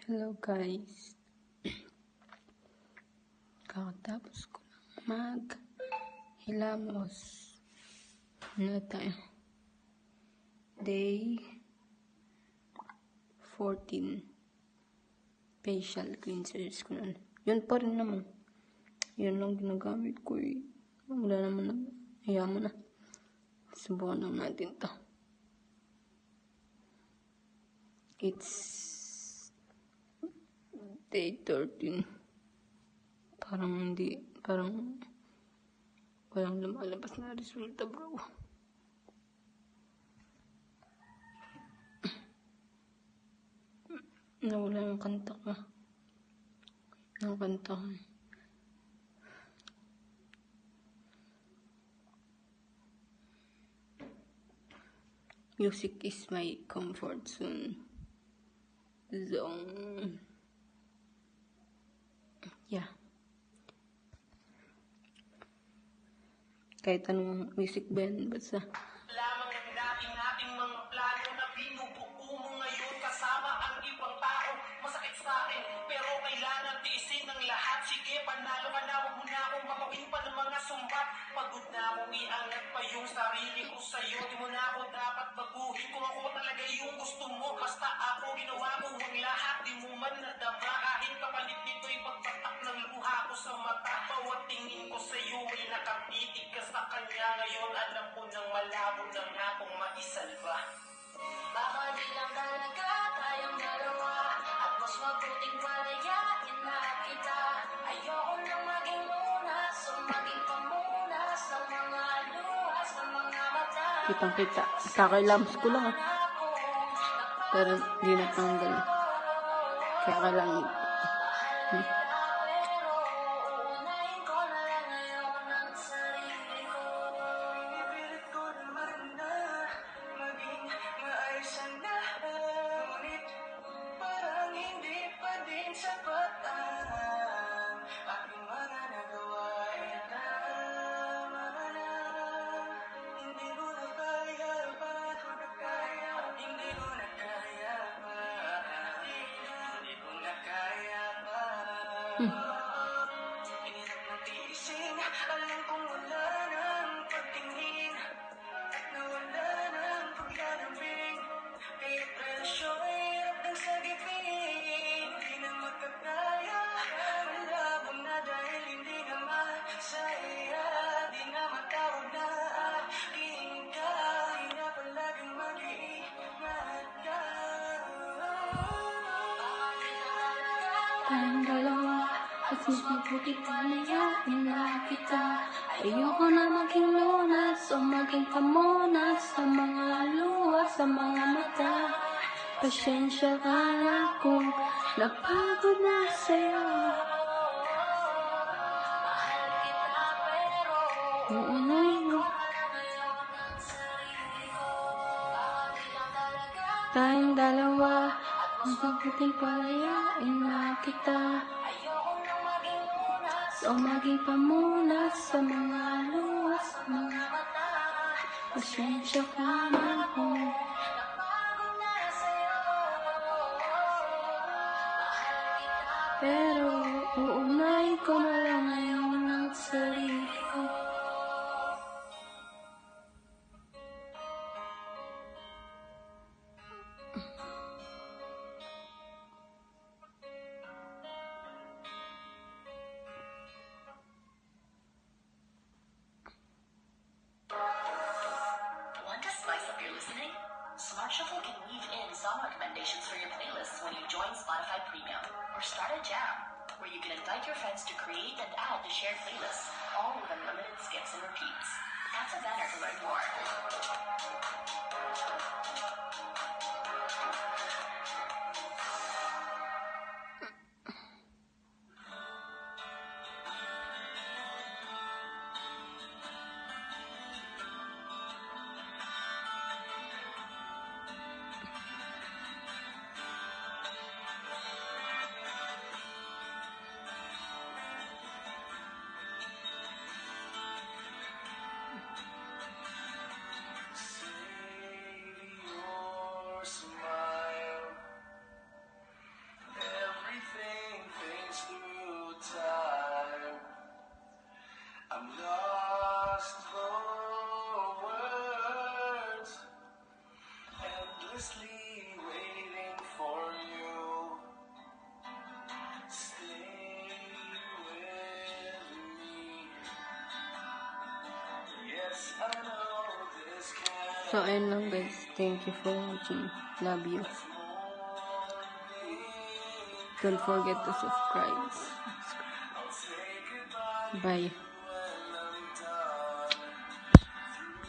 Hello guys, kakatapos ko lang maghilamos na tayo. Day 14 facial cleansers ko nun. Yun pa rin naman. Yun lang ginagamit ko eh. Wala naman na. Hayaan mo na. Subukan lang natin to. It's day 13. Parang walang lumalabas na resulta, bro. Nawala yung kanta ko. Music is my comfort zone. Yeah. Kahit anong music ba yan, basta. Lamang ang nating mga plano na binubuo mo ngayon kasama ang ibang tao. Masakit sa akin, pero kailangan tiisin ng lahat. Sige, panalo ka na, huwag mo na akong mapawin pa ng mga sumbat. Pagod na akong iangat pa yung sarili ko sa'yo. Di mo na ako dapat baguhin kung ako talaga yung gusto mo. Basta ako ginawa ko ang lahat, di mo man nadama. Kahit kapalit nito'y pagpatak ng luha ko sa mata. Bawat tingin ko sa'yo ay nakapitig ka sa kanya. Ngayon alam ko nang malabo na nga kung maisalba. Baka di lang talaga tayong dalawa, at mas mabuting palayain na kita. Ayoko nang maging lunas, so maging pamunas ng mga luhas ng mga mata. Kitang-kita. Kakilams ko lang ah. Pero di natanggal. Kaya kailangan Inirap ng tiisin, alam kong wala nang pagtingin, at nawala nang paglalambing. Kaya't relasyon ay hirap ng sagipin. Di na magkakaya, malabong na dahil hindi na masaya. Di na matawag na aking ka, di na palaging mag-iingat ka. tayong dalawa, at mas mabuti palayain na kita. Ayoko na maging lunas o maging pamunas sa mga luha sa mga mata. Pasensya ka na kung napagod na sa'yo. Uunahin ko tayong dalawa, mas mabuting palayain na kita. O maging pamunas sa mga luha sa mga mata. Pasensya ka na kung pero uunahin ko na lang ngayon ang sarili ko. Want to spice up your listening? Smart Shuffle can weave in song recommendations for your playlists when you join Spotify Premium. Or start a jam, where you can invite your friends to create and add to shared playlists, all with unlimited skips and repeats. Tap the banner to learn more. So, ayun lang guys. Thank you for watching. Love you. Don't forget to subscribe. Bye.